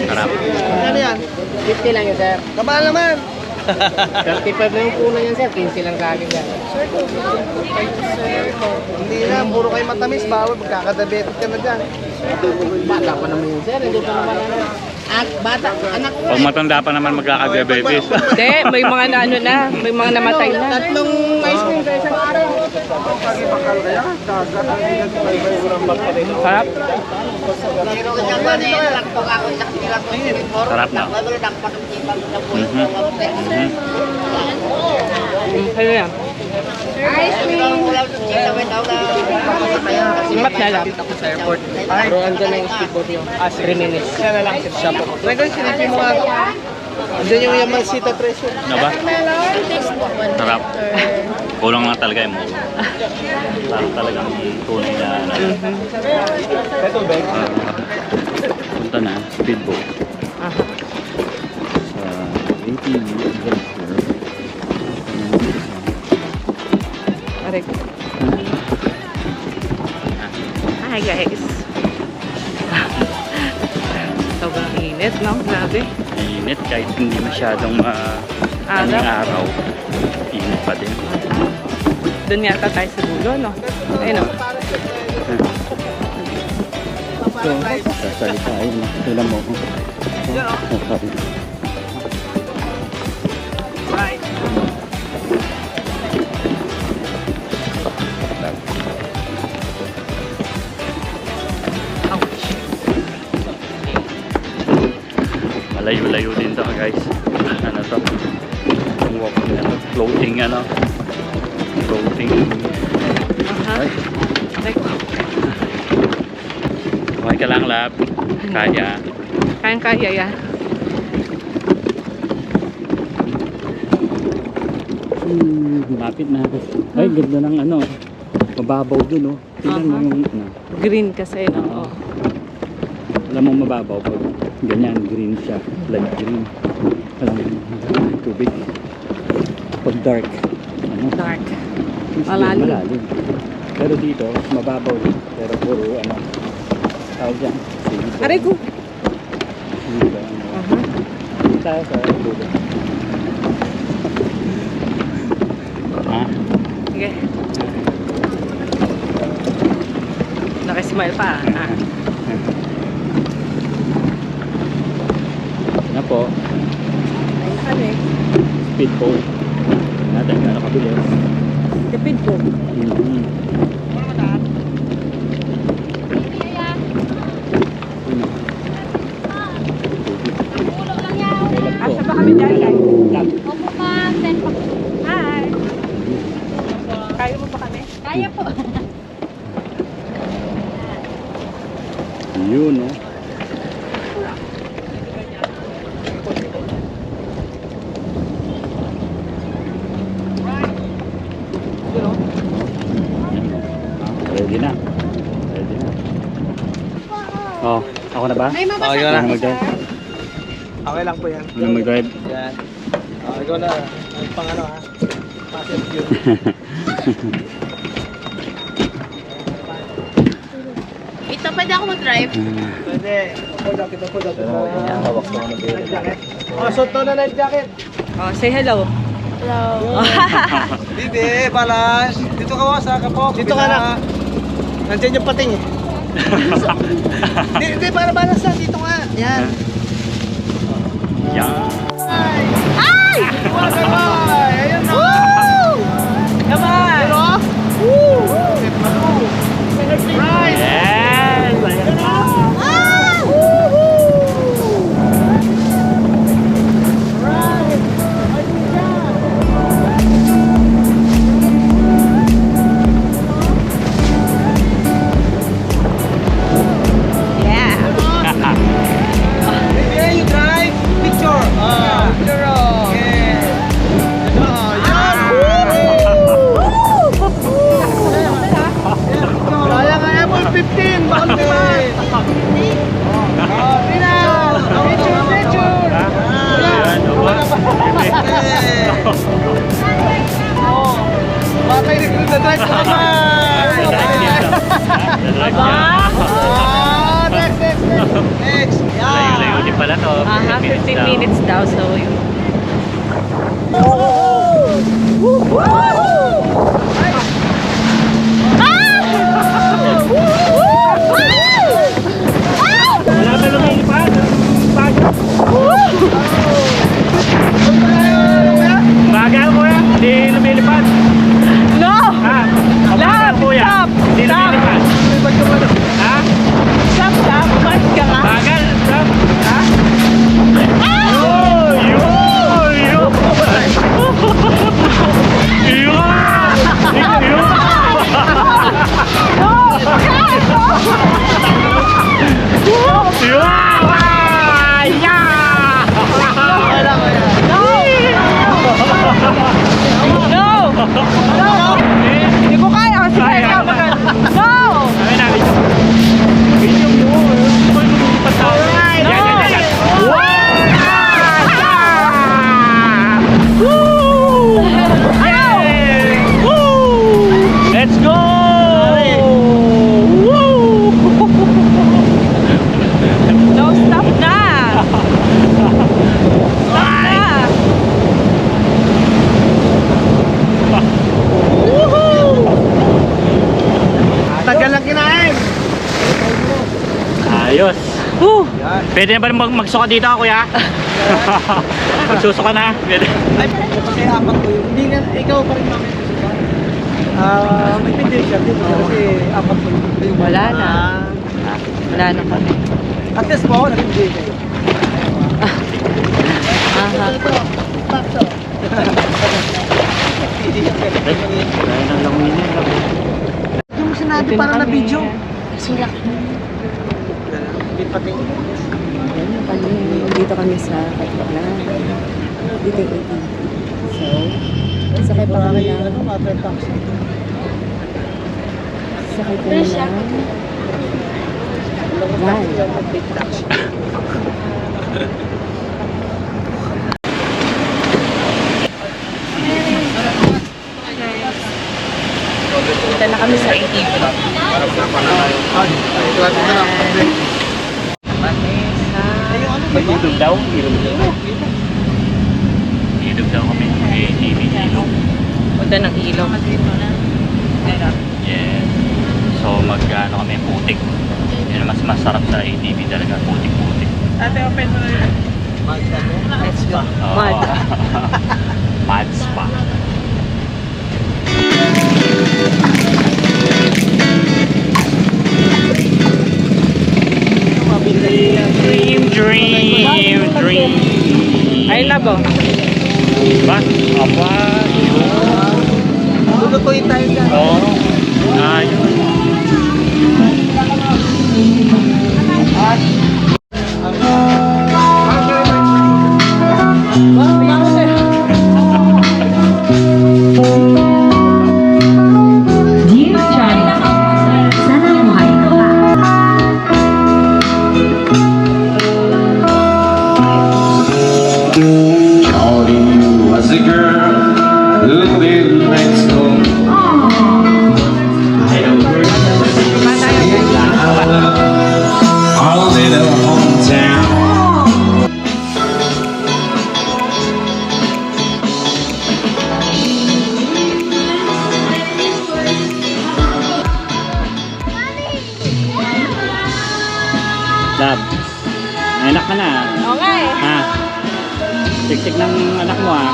Sarap. Ano yan? 50 lang yun, sir. Kamahal naman. 35 na yung puno yan, sir. 15 lang sa akin yan. Sir, tubig po kayo, sir. Hindi na, puro kayo matamis. Bawal, magkakadabetit ka na dyan. Bata pa naman yun, sir. Hindi pa naman ano. Bata, anak ko. Pag matanda pa naman magkakadiabetes. Hindi, may mga na ano na, may mga namatay na. Tatlong ice cream sa isang araw. Sarap. Sarap na. Ano yan? Ice cream. Simat na lang. Pero andyan na yung speedboat yun. 3 minutes. Siya na lang. Siya po. Regan, sinipin mo nga. Andyan yung Yamalsita Treasure. Ano ba? Sarap. Kulang lang talaga yung mo. Sarap talagang tunay na ano. Punta na, speedboat. Sa ATV adventure. Aray ko. Hi guys. Sobrang init, no? Grabe. Init kahit hindi masyadong araw. Init pa din. Doon yata tayo sa dulo, no? Ayun, no? So, sasalita ayun. Sila mo. Sasalita. Malayo-layo din to guys. Ano to? Yung walking ano, floating ano. Floating. Ay, Aray ko. okay ka lang lab. Kaya. Kayang-kaya yan. Lapit na. Ay, ganda ng ano. Mababaw dun oh. Tingnan mo yung ano. Green kasi, no? Oo. Alam mo mababaw pag ganyan, green siya, light green. Alam mo, tubig. Pag dark, ano? Dark. mas Malalim. malalim. Pero dito, mababaw din. Pero puro, ano, tawag dyan, silver. Aray ko. Silver, ano. Dito tayo sa dulo. Ha? Sige. Nakismile pa. Ah. Ano po? Ano eh? Speedboat. Natin, gano'n kabilis. Kapid po. Asa ba kami dyan, guys? Opo, ma'am. 10 pa. Hi! Kaya mo ba kami? Kaya po. Yun, no? Ready na. Ready na. Oh, ako na ba? May mabasa Okay Ako na. na mag-drive. Okay lang po yan. Ako na mag-drive. Yan. Ikaw na. Ang pang ano ha. Passive view. Ito, pwede ako mag-drive? Pwede. Kita po daw. Hawak ko na life jacket. Oh, suot na life jacket. Oh, say hello. Hello. Bibi, balance. Dito ka wa sa kapok. Dito ka na. Nandiyan yung pating eh. Hindi, para balance na. Dito nga. Yan. Yan. Ay! Ayun na. Come on! Pero, woo! Right. Yes! Ayan na. Yeah! Yeah, you drive. Picture. Picture. Yeah. Oh. Bakay recruit na drive ka naman. Next. Next. Layo-layo din pala to. 15 minutes daw, so yun. Wala ba lumilipad? Bagal kuya, hindi lumilipad. No! Ha? Lab, Kuya, stop! hindi Stop! lumilipad. Ha? Stop, stop! Umalis ka nga! Bagal, stop. Ha? Yun! Yun! No! No! Hindi ko kaya kasi kaya No! Ayun na, video mo. Ano lumilipad tayo? Yan. Woo! Yay! Woo! Let's go! Woo! No, stop na! Stop na! Tagal lang kinain. Ayos. Pwede na ba magsuka dito, kuya? Magsusuka na. Pwede. Ay, kasi apat ko yun. Hindi nga, ikaw pa rin namin. May petition dito kasi apat ko yun. Wala na. Wala na kami. At least po, nag-enjoy kayo. Aha. Kaya nang languin niya. Yung sinabi parang na video. Sulak. Pati. Dito kami sa Katiklan. Dito yung ATV. So, sakay pa kami ng... Sakay pa kami ng... van. Punta na kami sa ATV. Mag-ilog daw? Ilog daw kami. ATV ilog. Punta ng ilog. Yes. So mag-ano kami, putik. Yun ang mas masarap sa ATV talaga, putik-putik. Ate, open mo na yun. Let's go. Oo. Mud. Mud spa. Dream. I love oh. Ba? Apa? Lulutuin tayo dyan. Oo. Ayun. Dear Johnny, sana buhay ka pa. Calling you as a girl who lived next door. I don't all in a hometown. Lab. May anak ka na. Oo nga eh. Ha? Siksik ng anak mo ha.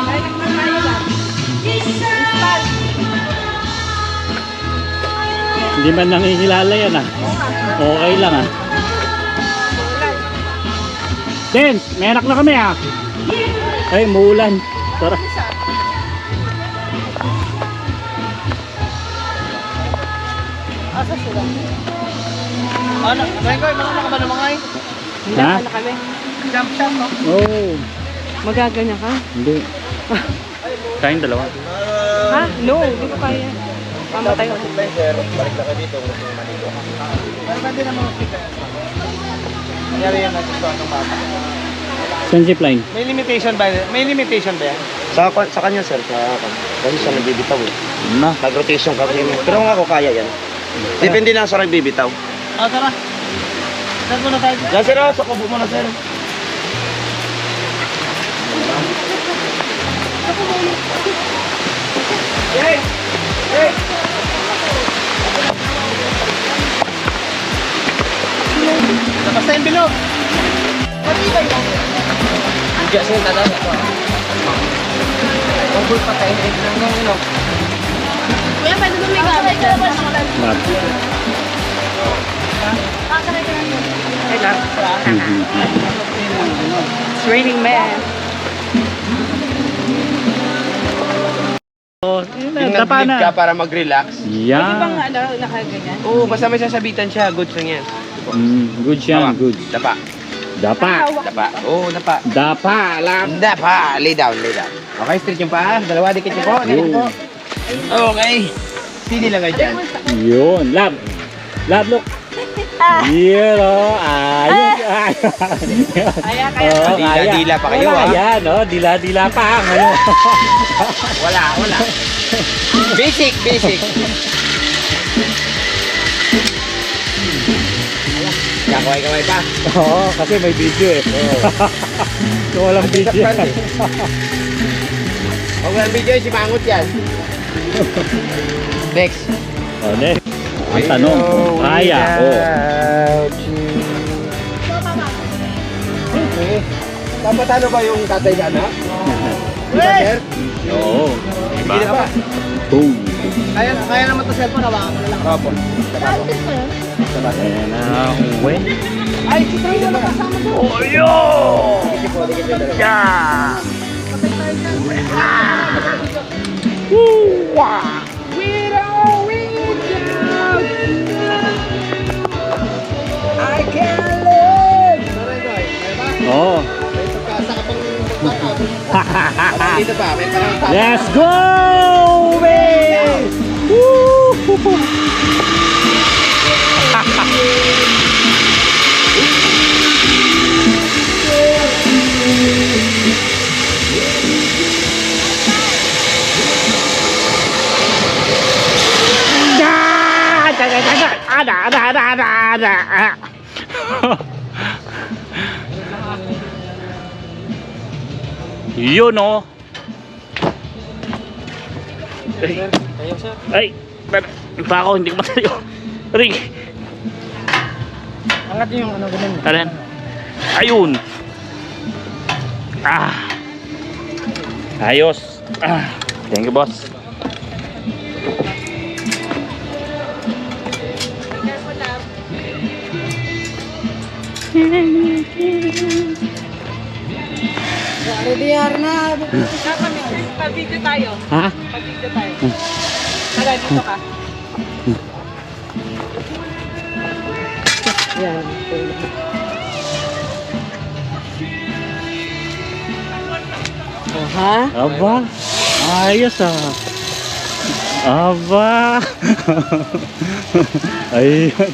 Hindi man nangihilala yan ah. Okay lang ah. Den, may anak na kami ah. Ay, muulan. Tara. Asa sila? Ano? Rengoy, mga ka ba ng mga Ha? Na kami. jump shot, no? Oh. Magaganya ka? Hindi. Tayong dalawa. Ha? No, hindi ko kaya. Mamatay ako. Pero pwede naman mag-pick. Nangyari yan natin ito ng bata. Saan zipline? May limitation ba yan? Sa kanya sir, kasi siya nagbibitaw eh. Na. Nag-rotation kasi. Pero kung ako kaya yan. Depende lang sa nagbibitaw. Tara. Saan mo na tayo? Yan sir, sa kubo mo na sir. Tapos na yung bilog. Diyan sir, tadaan ako. Pagul pa tayo ng ilong. Kuya, pwede ba may gamit dyan? Lab. Ay lang. It's raining man. Yung nag-lead ka para mag-relax. Pwede bang Yeah. nakaganyan? Oo, basta may sasabitan siya, goods lang yan. Good siya, good. Dapa. Dapa. Dapa. Oo, dapa. Dapa, alam. Dapa. Lay down, lay down. Okay, straight yung paa. Dalawa, dikit yung po. Dikit po. Okay. Sini lang kayo dyan. Yun, lab. Lab, look. Yun, oh. Ayos. Kaya, Oh, Dila-dila pa kayo, wala ah. yan, oh. Dila-dila pa. Ngayon. Wala. Basic. Kaway-kaway pa. Oo, kasi may video eh. Kung walang video. Huwag walang video, si Mangot yan. Next. Oh, next. Ang tanong, kung kaya. Okay. Dapat ano ba yung tatay na anak? Sir? Oo. Diba? Hindi na ba? Boom. Kaya naman to cellphone, hawakan mo na lang. Opo. Ayan na, uwi. Ay, si Troy wala kasama doon. Oh, yo! Dikit yung dalawa. Yeah! I can't live! Taray ko, kaya ba? Oo. May pagkasa ka pang Dito pa, may parang tapa. Let's go! Babe! Woo! Yun oh. Ay, pa ako, hindi ko matayo. Ring. Angat yung ano ganun. Taran. Ayun. Ayos. Thank you, boss. Pag-video tayo. Ha? Pag-video tayo. Tara, dito ka. Yan. Oh, ha? Aba. Ayos ah. Aba. Ayun.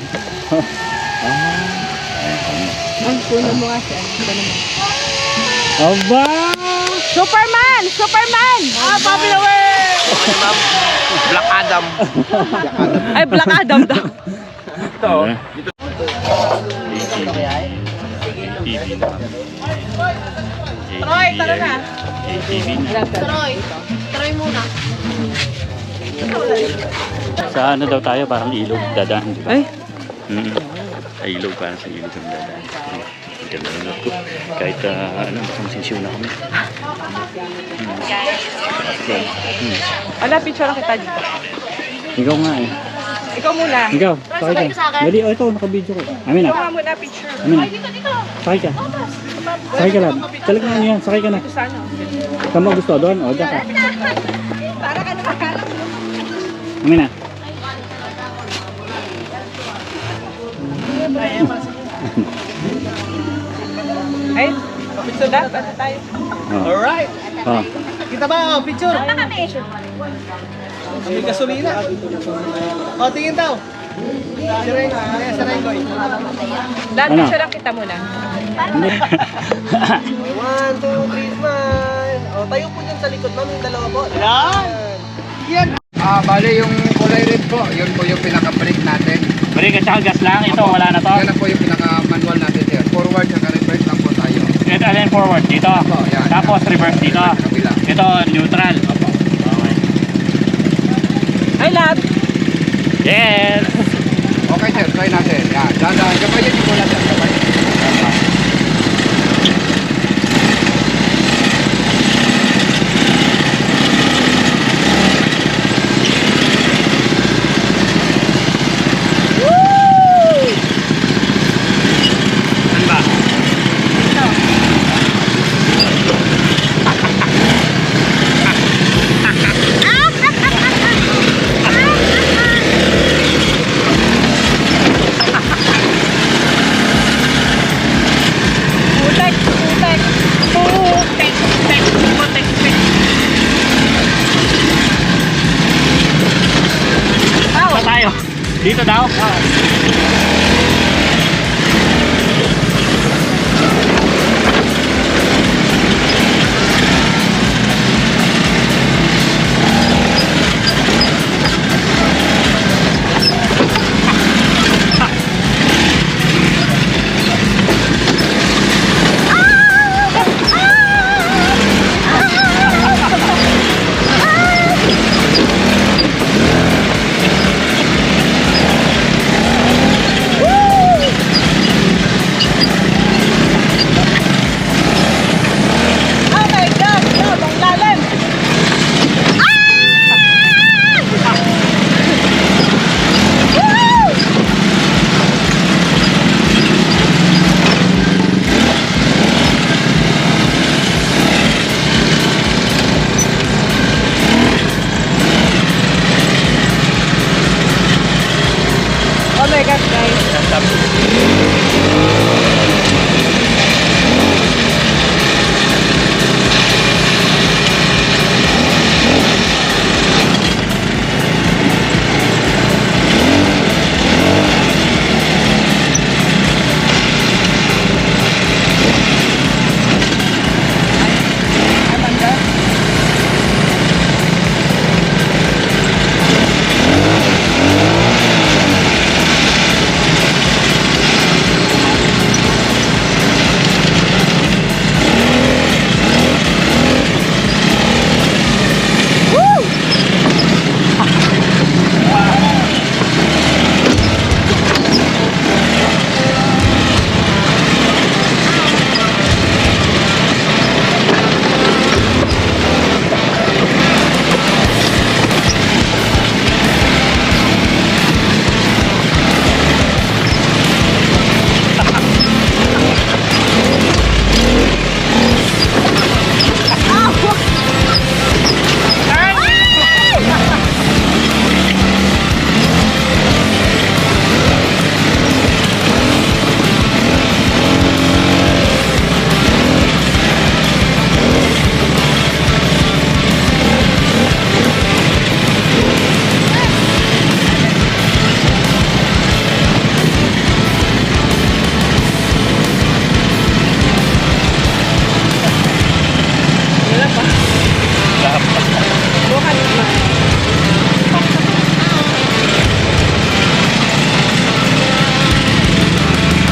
Ang puno mo nga siya. Aba. Superman! Superman! Papi away! Black Adam. Ay, Black Adam daw. Ito. ATV na. Troy, tara na. ATV na. Troy muna. Sa ano daw tayo, parang ilog dadaan, di ba? Ay, Sa ilog, parang sa ilog ang dadaan. Ganda na ko. Kahit ano, masisiw na kami. wala, picture kita dito. Ikaw nga eh. Ikaw muna. Ikaw, sakay ka. Dali, ito, nakabidyo ko. Amin na. Ikaw nga muna picture. Amin na. Sakay ka. Sakay ka lang. Talaga nga yan, sakay ka na. Sana. Saan mo gusto doon? O, dyan ka. Para ka nakakalap. Amin na. Ay, picture na. Ano tayo? Alright. Oh. Kita ba? Oh, picture. May gasolina. O, tingin daw. Si Rengoy. Lahat Ano? picture lang kita muna. 1, 2, 3, smile. O, tayo po dyan sa likod, ma'am, yung dalawa po. Yan. Bale yung kulay red po, yun po yung pinaka-brake natin. Brake at saka gas lang. Ito, wala na to. Yan na po yung pinaka-manual natin sir. Forward at reverse lang po tayo. Ito, alin forward dito. Opo, yan. Tapos reverse dito. Sa kabila. Ito, neutral. Okay. Hi, love! Yes! Okay sir, try natin. Yan. Dahan-dahan. Kapag yun yung sir. Kapag Ano ba? Putek! Putek! Putek! Putek! Putek! Pa tayo. Dito daw. Oh my God! No, ang lalim! Oh my God, guys!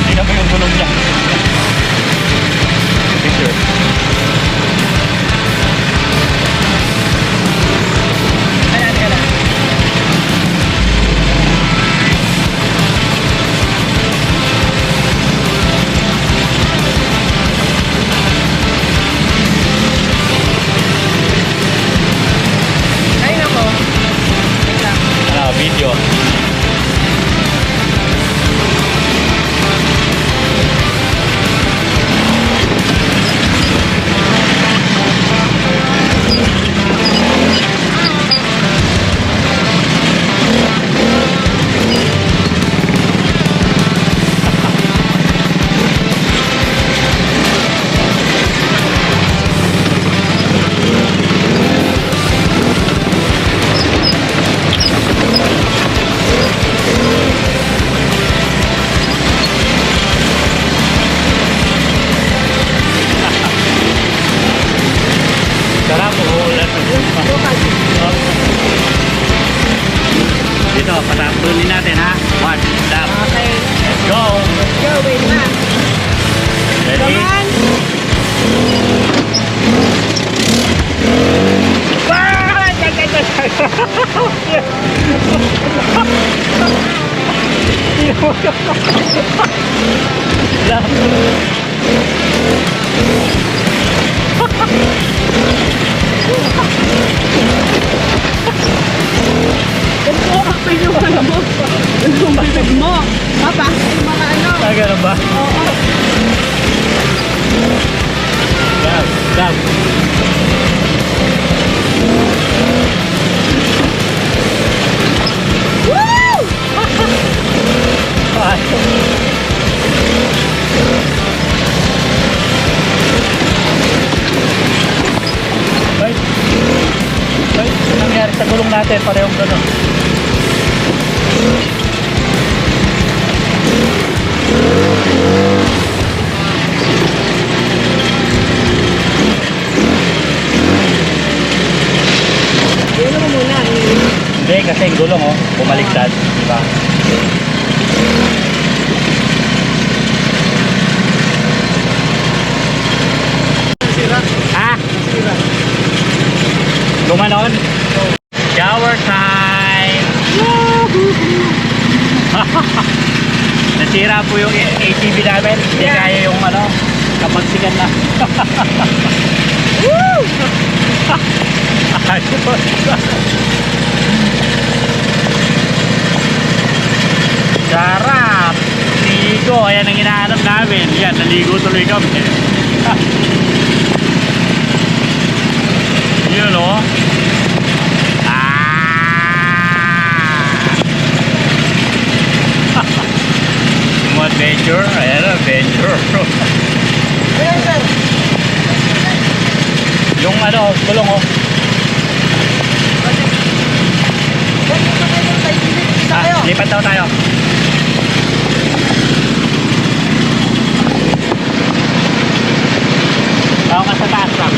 Tingnan mo yung gulong niya. Picture. Ay, nako. Video. Tuloy natin ha. One, stop. Okay. Let's go. Go, wait na. Ready? Come on. Papa, yung mga ano. Ganun ba? Oo. Stop. Stop. Woo! Wait. Wait. Ano nangyari sa gulong natin? Parehong gano'n. Yun mo muna. Hindi, kasi yung gulong bumaliktad. Diba? Ha? Gumanon? Shower time! Nasira po yung ATV namin. Hindi kaya yung kapagsigan na. Woo! Sarap! Ligo! Ayan ang hinahanap namin. Yan, naligo tuloy kami. Yun o. Yung adventure. Ayan, adventure. Yung gulong o. Lipat daw tayo. Ako ka sa taas lang.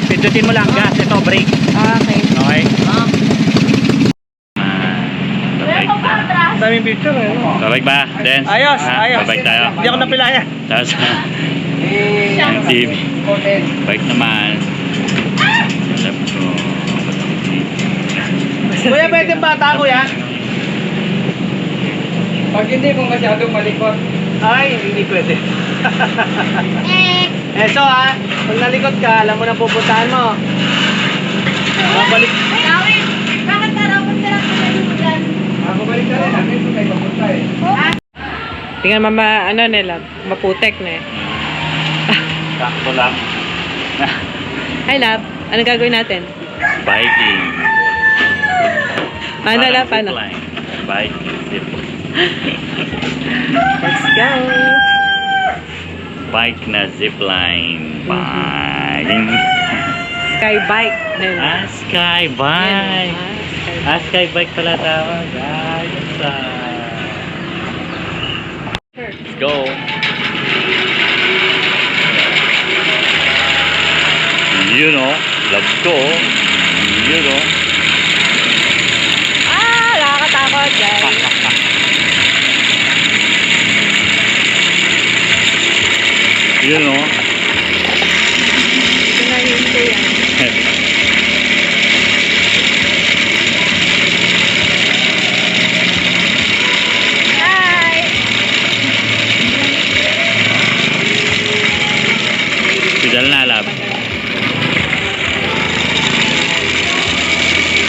Pindutin mo lang gas, ito brake. Okay. Okay. Daming picture eh. Babay ba? Dance? Ayos, ayos. Babay tayo. Hindi ako napilayan. Tapos, yung TV. Bike naman. Left ko. Kuya, pwede bata kuya? Pag hindi mo masyadong malikot. Ay, hindi pwede. So pag nalikot ka, alam mo na pupuntahan mo. Balik. Bakit narawag ka lang sa nalugan? Ako balik ka rin. Ano yung may papunta eh. Tingnan mama, nila, maputek na eh. Sakto lang. Hi, love. Ano gagawin natin? Biking. Paano, love? Paano? Zipline. Biking. Zipline. Let's go. Bike na zipline. Bike. Sky bike. Sky bike. Sky bike pala tawag. Let's go. You know, love ko. You know. Nakakatakot, guys. You know. Pedal na, lab.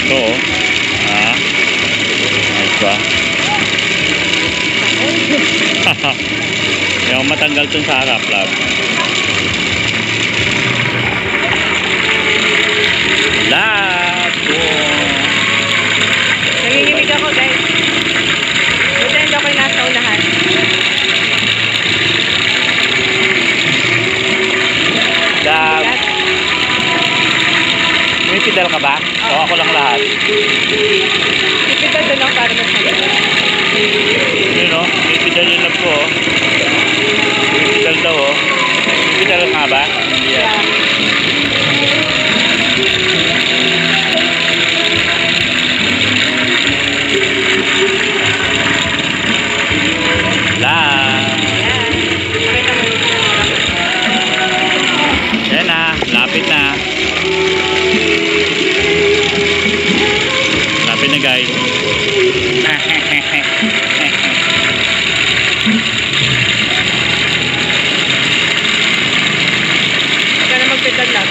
Ito, oh. Ah. Nice ba? Yung matanggal dun sa harap, lab. Lab! Nanginginig ako, guys. Buti hindi ako yung nasa unahan. Lab! May pedal ka ba? O ako lang lahat? Ipita doon ako para mas maganda. Yun o, may pedal yung lab ko. May pedal daw o. May pedal nga ba? Hindi yan. Lab! Yan na, lapit na. Lapit na guys. Huwag ka na magpedal lang.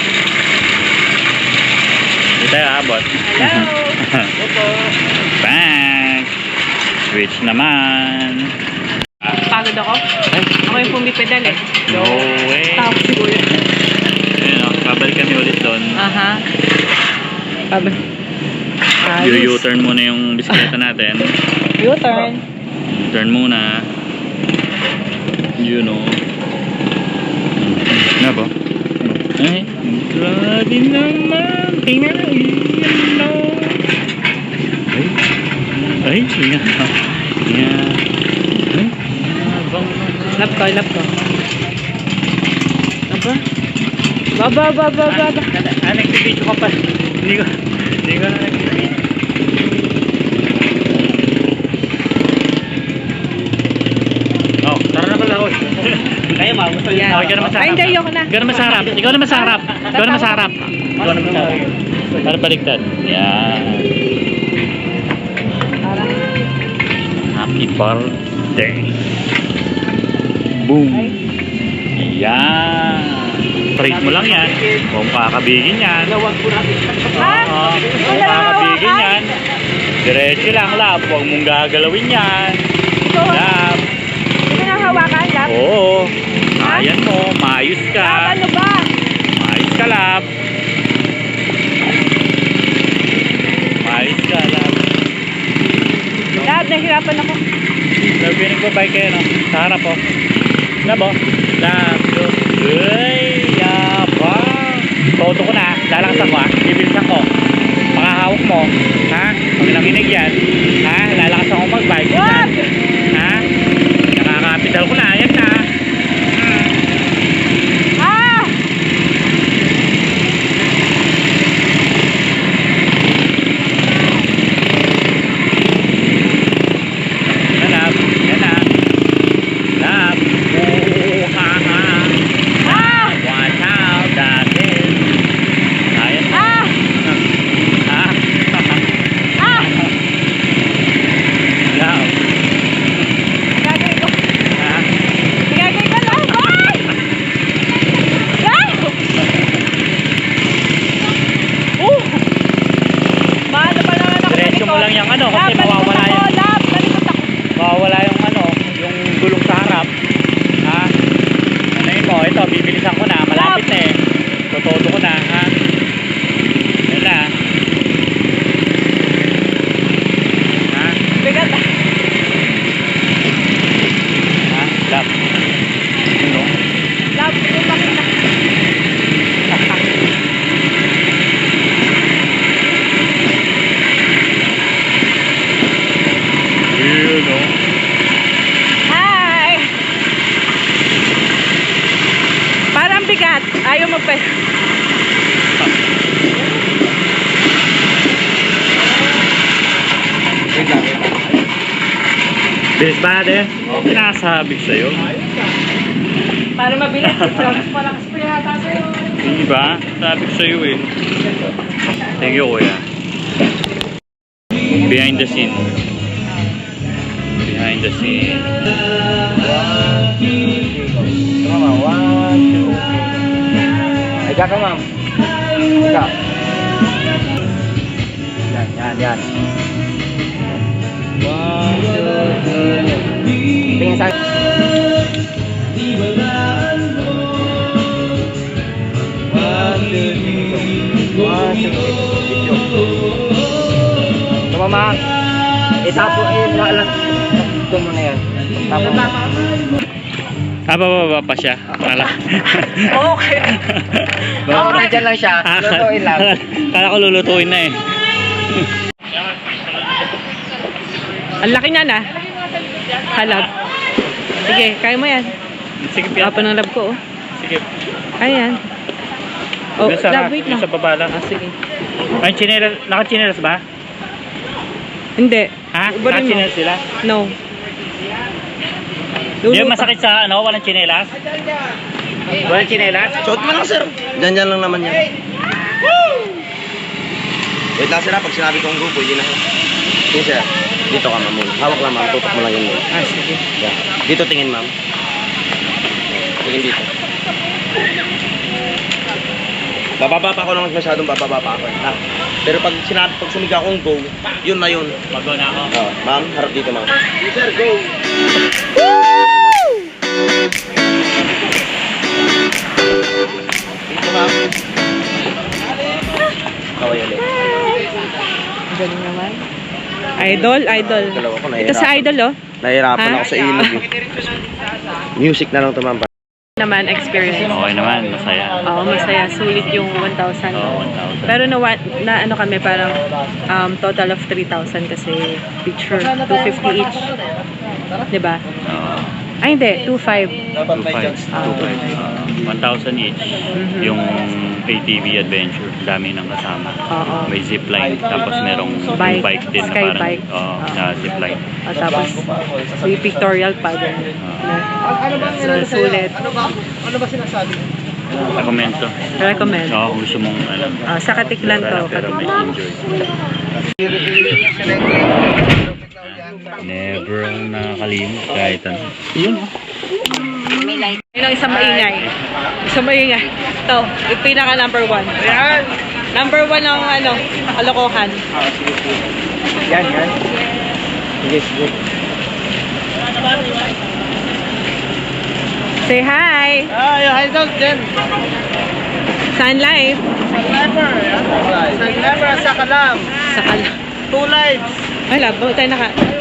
Hindi tayo abot. Hello! Opo. Bang! Switch naman. Pagod ako? Ako yung pumipedal eh. No way. Tapos siguro. Ayun o, babalik kami ulit doon. Aha. U-turn muna yung bisikleta natin. U-turn. U-turn muna. Yun o. Nga ba? Ay, grabe naman. Tingnan na. Yan o. Ay, tingnan na. Yan. Ay, Lap ko. Aba? Baba. Nag-video ka pa. Hindi ko na nag-video. Oh, tara na pala, oy. Kaya magusto yun. Ikaw na masarap. Ay, hindi, ayoko na. Ikaw na masarap. Para baliktad. Yan. Happy birthday. Boom. Yan. Treat mo lang yan. Kung kakabigin yan. Oo. Kung kakabigin yan. Diretso lang, lab. Huwag mong gagalawin yan. Lab. Hindi na hawakan, Lap? Oo. Ayan mo. Maayos ka. Ano ba? Maayos ka, lab. Maayos ka, lab. Lap, nahihirapan ako. Lab, nagpapay kayo, no? Sa harap, oh. Lab, oh. Lab, yun. Uy, yabang. Toto ko na. Lalakas ako, ha? Bibilisan ko. Makahawak mo. Ha? Pag nanginig yan. Ha? Lalakas ako mag-bike. Wag! Ha? Nakakapital ko na. Yan na. Ah! Lab. Yan na. Lab. Oh, ha, ha. Ah! Watch out. That is. Ayan. Ah! Ha? Ah! Lab. Gagawin ko. Ha? Gagawin ko lang. Ay! Lap! Maano pa naman ako. Diretso mo lang yung ano, kasi Lap, mawawala talikod ako, yung, Lap, talikod ako. mawawala yung ano, yung gulong sa harap. Ha? Ano yun mo? Ito, bibilisan ko na. Malapit na eh. Tutodo ko na. Ha? Yan na. Ha? Bigat ah. Ha? Lap. Ano? Lap, tumakin na. Yun o. Hi! Parang bigat. Ayaw mo pa. Bilis ba natin? Sinasabi ko sa'yo. Para mabilis. Malakas pa yata sa'yo. Diba? Sabi ko sa'yo eh. Thank you, kuya. Behind the scene. Behind the scene. Tama, 1, 2, 3. Higa ka, ma'am. Higa. Yan. 1, 2, 3. Tingin sa Mama, itapo lalang ito mo na yan. Tapo mo. Baba pa siya. Kala. Okay. Okay, dyan lang siya. Lutuin lang. Kala ko lulutuin na eh. Ang laki niya na. Halab. Sige, kaya mo yan. Sige, Pia. Apa ng lab ko, oh. Sige. Ayan. Oh, Nasa, lab, wait lang. nasa baba lang. Ah, sige. Ay, chinelas. Naka-chinelas ba? Hindi. Ha? Iba rin mo. Naka-chinelas sila? No. Di ba masakit sa ano? Walang chinelas? Walang chinelas? Suot mo lang, sir. Dyan lang naman yan. Wait lang, sir. Pag sinabi kong grupo, hindi na. Sige, sir. Dito ka, ma'am. Hawak lang, ma'am. Tutok mo lang yun. Ah, sige. Yeah. Dito tingin, ma'am. Tingin dito. Bababa pa ako lang masyadong bababa pa ako. Ha? Pero pag sumiga akong go, yun na yun. Mag-go na ako. Ma'am, harap dito, ma'am. Yes, sir, go! Dito, ma'am. Kaway ulit. Galing naman. Idol. Dalawa ko, Ito sa idol, oh. Nahihirapan Ha? ako sa ilog. Music na lang ito, ma'am. Naman experience. Okay naman, masaya. Oo, masaya. Sulit yung 1,000. Oo, 1,000. Pero na ano kami, parang total of 3,000 kasi picture. 250 each. Diba? Ay, hindi. 2,500. 1,000 each. Yung ATV adventure, dami ng kasama. Oo. May zipline, tapos merong Bike, bike din na sky parang bike. na zipline. Tapos, may pictorial pa din. So, sulit. Ano ba sinasabi? Recommend to. Recommend. Oo, kung gusto mong alam. Sa Katiklan to. Pero may enjoy. Never ang nakakalimot kahit ano. Yun oh. Yun ang isang maingay. Isang maingay. Ito, yung pinaka number 1. Ayan. Number 1 ang kalokohan. Yan. Sige. Say hi! Hi daw, Jen. Sun Life. Never sa kalam. Sa Two lives. Ay, lab. Tayo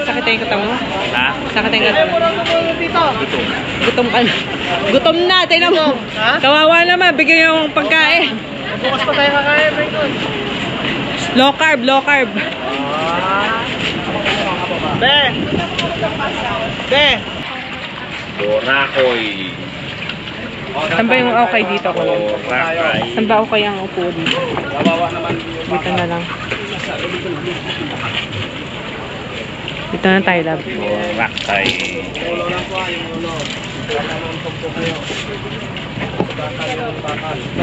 sakit tayong katang mo. Ha? Sakit tayong katang mo. Dito. Gutom ka na. Gutom na. Tayo mo. Kawawa naman. Bigyan yung pagkain. Bukas pa tayo kakain, Michael. Low carb. Be. Borakoy. Saan ba yung okay dito ko? Borakoy. Saan ba okay ang upo dito? Dito na lang. Dito na tayo, lab. Borakoy.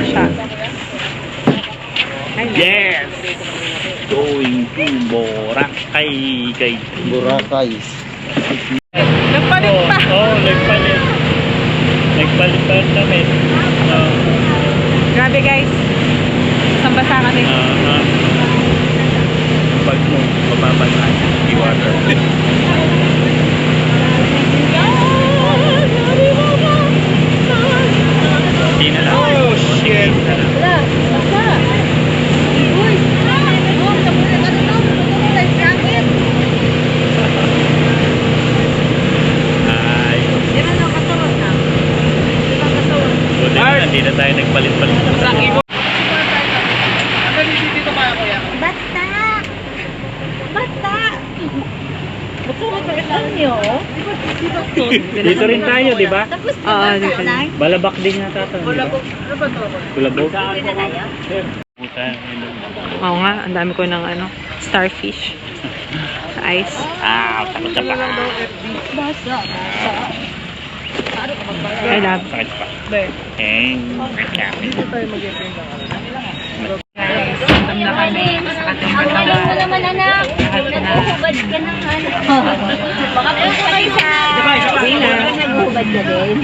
Siya. Yes! Going to Boracay. Boracay. Nagpalit pa! Oo, nagpalit. Nagpalit pa kami. Grabe guys. Sambasa kami. Pag mo, mapapalaan. I-water. Hindi na lang. Oh, shit! Hindi na tayo nagpalit-palit. Dito rin tayo, di ba? Oo, dito na. Balabak din nga tayo. Balabok. Balabok. Oo nga, ang dami ko ng starfish. Sa ice. Takot sa pa. I love. Sakit pa. Ang na kami sa ating Ang galing mo naman, anak. Naghuhubad ka ng Baka po kayo sa... Uwi na. Naghuhubad ka din.